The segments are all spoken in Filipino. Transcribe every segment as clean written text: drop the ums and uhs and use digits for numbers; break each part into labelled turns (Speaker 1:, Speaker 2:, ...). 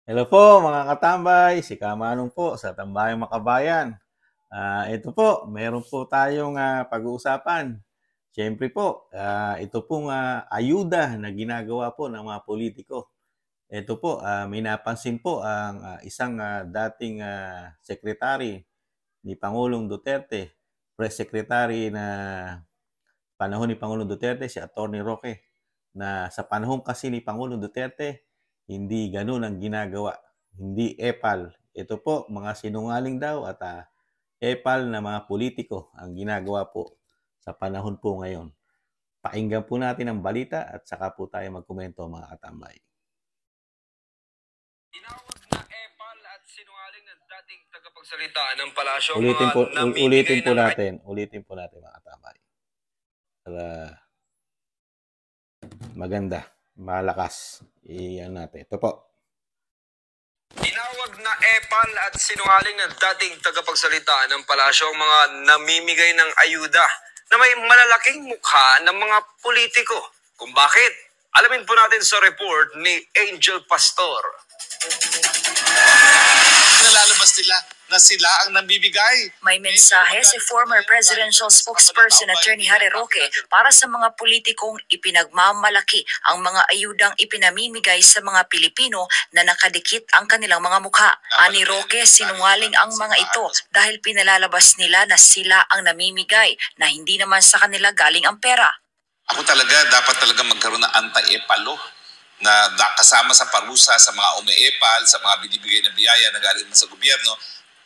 Speaker 1: Hello po mga katambay, si Kamanong po sa Tambayang Makabayan. Ito po, meron po tayong pag-uusapan. Siyempre po, ito pong ayuda na ginagawa po ng mga politiko. Ito po, may napansin po ang isang dating sekretary ni Pangulong Duterte, press secretary na panahon ni Pangulong Duterte, si Atty. Roque, na sa panahon kasi ni Pangulong Duterte, hindi ganun ang ginagawa. Hindi epal. Ito po, mga sinungaling daw at epal na mga politiko ang ginagawa po sa panahon po ngayon. Pakinggan po natin ang balita at saka po tayo magkomento mga katambay.
Speaker 2: Tinawag na epal at sinungaling ng dating tagapagsalita ng palasyo ang
Speaker 1: Ulitin
Speaker 2: mga
Speaker 1: po,
Speaker 2: namimigay ng
Speaker 1: ulitin po natin mga katambay. Para maganda, malakas. Iyan natin. Ito po.
Speaker 2: Tinawag na epal at sinungaling ng dating tagapagsalita ng palasyo ang mga namimigay ng ayuda na may malalaking mukha ng mga politiko. Kung bakit? Alamin po natin sa report ni Angel Pastor.
Speaker 3: Nalalabas nila na sila ang nambibigay.
Speaker 4: May mensahe si former presidential spokesperson Attorney Harry Roque para sa mga politikong ipinagmamalaki ang mga ayudang ipinamimigay sa mga Pilipino na nakadikit ang kanilang mga mukha. Ani Roque, sinungaling ang mga ito dahil pinalalabas nila na sila ang namimigay na hindi naman sa kanila galing ang pera.
Speaker 3: Ako dapat talaga magkaroon ng anti-epalo na kasama sa parusa sa mga umeepal, sa mga binibigay na biyaya na galing sa gobyerno,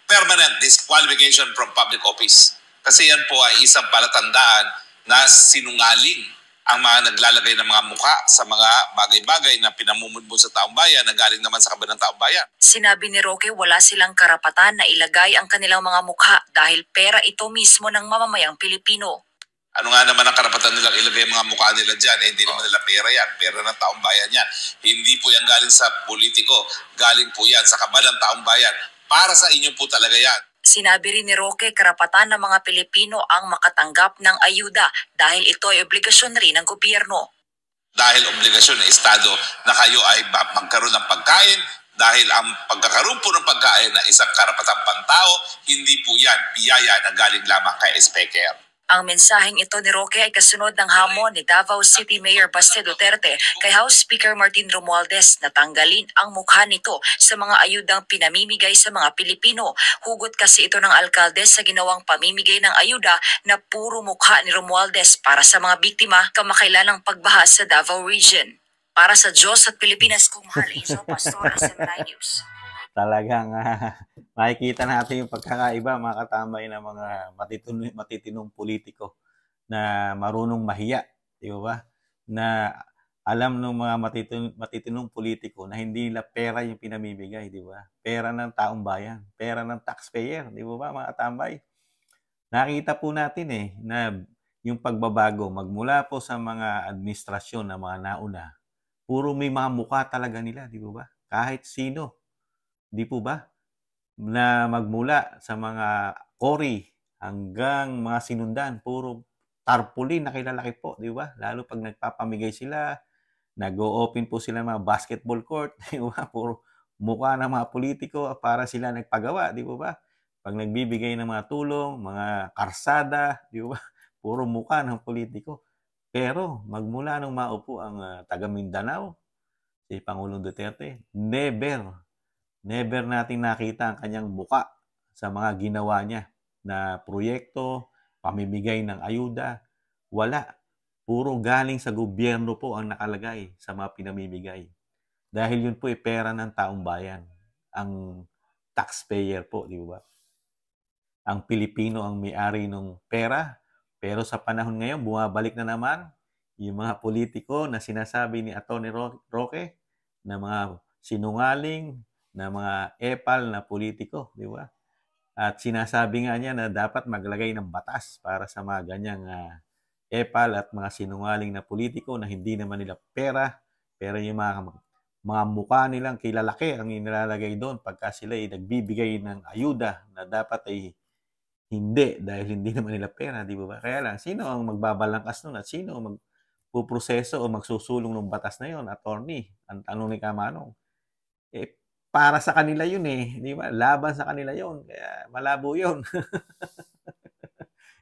Speaker 3: permanent disqualification from public office. Kasi yan po ay isang palatandaan na sinungaling ang mga naglalagay ng mga mukha sa mga bagay-bagay na pinamumudmod sa taong bayan na galing naman sa kabilang taong bayan.
Speaker 4: Sinabi ni Roque wala silang karapatan na ilagay ang kanilang mga mukha dahil pera ito mismo ng mamamayang Pilipino.
Speaker 3: Ano nga naman ang karapatan nilang ilagay ang mga mukha nila dyan? Hindi naman nila pera yan. Pera ng taong bayan yan. Hindi po yan galing sa politiko. Galing po yan sa kabalang taong bayan. Para sa inyo po talaga yan.
Speaker 4: Sinabi rin ni Roque karapatan ng mga Pilipino ang makatanggap ng ayuda dahil ito ay obligasyon rin ng gobyerno.
Speaker 3: Dahil obligasyon ng Estado na kayo ay magkaroon ng pagkain, dahil ang pagkakaroon po ng pagkain na isang karapatang pantao, hindi po yan biyaya na galing lamang kay Speaker.
Speaker 4: Ang mensaheng ito ni Roque ay kasunod ng hamon ni Davao City Mayor Baste Duterte kay House Speaker Martin Romualdez na tanggalin ang mukha nito sa mga ayudang pinamimigay sa mga Pilipino. Hugot kasi ito ng alkalde sa ginawang pamimigay ng ayuda na puro mukha ni Romualdez para sa mga biktima kamakailan ng pagbaha sa Davao Region. Para sa Diyos at Pilipinas, kung mahal, Angel Pastor, SMNI News.
Speaker 1: Talagang makikita natin yung pagkakaiba mga katambay ng mga matitinong politiko na marunong mahiya, di ba? Na alam ng mga matitinong politiko na hindi nila pera yung pinamimigay, di ba? Pera ng taong bayan, pera ng taxpayer, di ba mga katambay? Nakita po natin na yung pagbabago magmula po sa mga administrasyon na mga nauna, puro may mga mukha talaga nila, di ba? Kahit sino. Di po ba? Na magmula sa mga Cory hanggang mga sinundan, puro tarpaulin na kilalaki po, di ba? Lalo pag nagpapamigay sila, nag-o-open po sila ng mga basketball court, di ba? Puro mukha ng mga politiko para sila nagpagawa, di ba? Pag nagbibigay ng mga tulong, mga karsada, di ba? Puro mukha ng politiko. Pero magmula nung maupo ang taga Mindanao, si Pangulong Duterte, Never nating nakita ang kanyang muka sa mga ginawa niya na proyekto, pamimigay ng ayuda. Wala. Puro galing sa gobyerno po ang nakalagay sa mga pinamimigay. Dahil yun po ay pera ng taong bayan. Ang taxpayer po, di ba? Ang Pilipino ang may-ari ng pera. Pero sa panahon ngayon, bumabalik na naman yung mga politiko na sinasabi ni Atty. Roque na mga sinungaling, na mga epal na politiko, di ba? At sinasabi nga niya na dapat maglagay ng batas para sa mga ganyang epal at mga sinungaling na politiko na hindi naman nila pera, pero yung mga mukha nilang kilalaki ang inilalagay doon pagka sila ay nagbibigay ng ayuda na dapat ay hindi dahil hindi naman nila pera, di ba? Kaya lang, sino ang magbabalangkas nun at sino ang magpuproseso o magsusulong ng batas na yon, attorney? Ang tanong ni Kamanong. para sa kanila yun eh, di ba? Laban sa kanila yun, kaya malabo yun.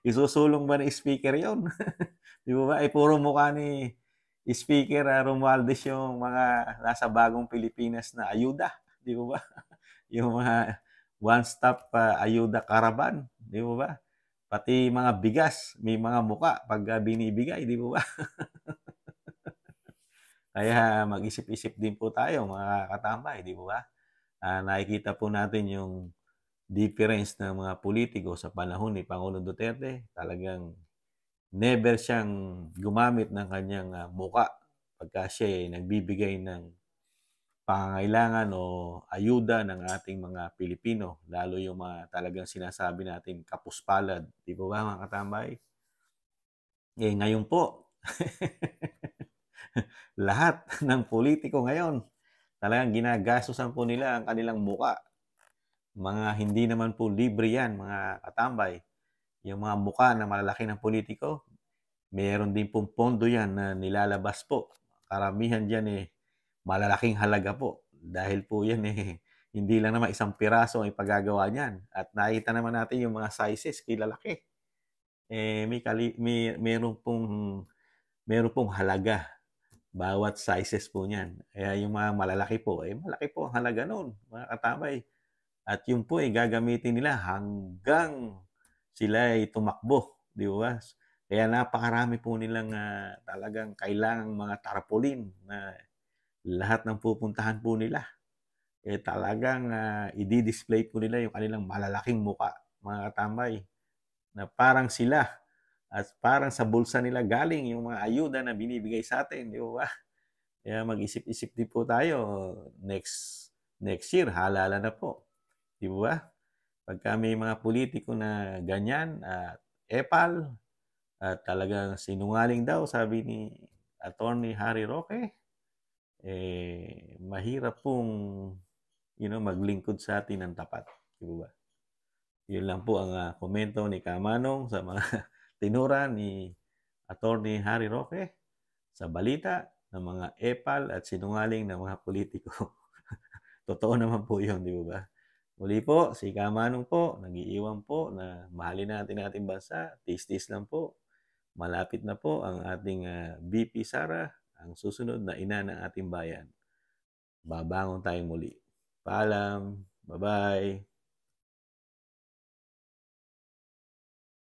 Speaker 1: Isusulong ba ni speaker yun? Di ba? Eh, puro mukha ni Speaker Romualdez yung mga nasa bagong Pilipinas na ayuda, di ba? Yung mga one-stop ayuda caravan, di ba? Pati mga bigas, may mga muka pag binibigay, di ba? Kaya mag-isip-isip din po tayo mga katambay, di ba? Nakikita po natin yung difference ng mga politiko sa panahon ni Pangulong Duterte. Talagang never siyang gumamit ng kanyang muka pagka siya ay nagbibigay ng pangangailangan o ayuda ng ating mga Pilipino, lalo yung mga talagang sinasabi natin kapuspalad, di ba mga katambay? Eh ngayon po, lahat ng politiko ngayon, talagang ginagastosan po nila ang kanilang muka. Mga hindi naman po libre yan, mga katambay. Yung mga muka na malalaki ng politiko, meron din pong pondo yan na nilalabas po. Karamihan dyan eh, malalaking halaga po. Dahil po yan eh, hindi lang naman isang piraso ang ipagagawa niyan. At nakita naman natin yung mga sizes, kilalaki. Eh, meron pong halaga bawat sizes po niyan. Kaya yung mga malalaki po, eh malaki po ang halaga noon, mga katamay. At yun po eh gagamitin nila hanggang sila ay tumakbo, di ba? Kaya napakarami po nilang talagang kailangang mga tarpaulin na lahat ng pupuntahan po nila. Eh talagang i-display po nila yung kanilang malalaking muka, mga katambay, na parang sila at parang sa bulsa nila galing yung mga ayuda na binibigay sa atin, di ba? Kaya mag-isip-isip din po tayo next year, halala na po. Di ba? Pagka may mga politiko na ganyan, epal, at talagang sinungaling daw, sabi ni Attorney Harry Roque, eh, mahirap pong maglingkod sa atin ng tapat. Di ba? Yun lang po ang komento ni Kamanong sa mga tinura ni Attorney Harry Roque sa balita ng mga epal at sinungaling ng mga politiko. Totoo naman po yun, di ba? Muli po, si Kamanong po, nag-iiwan po na mahalin natin ang ating bansa. Tis-tis lang po. Malapit na po ang ating VP Sara, ang susunod na ina ng ating bayan. Babangon tayong muli. Paalam. Bye-bye.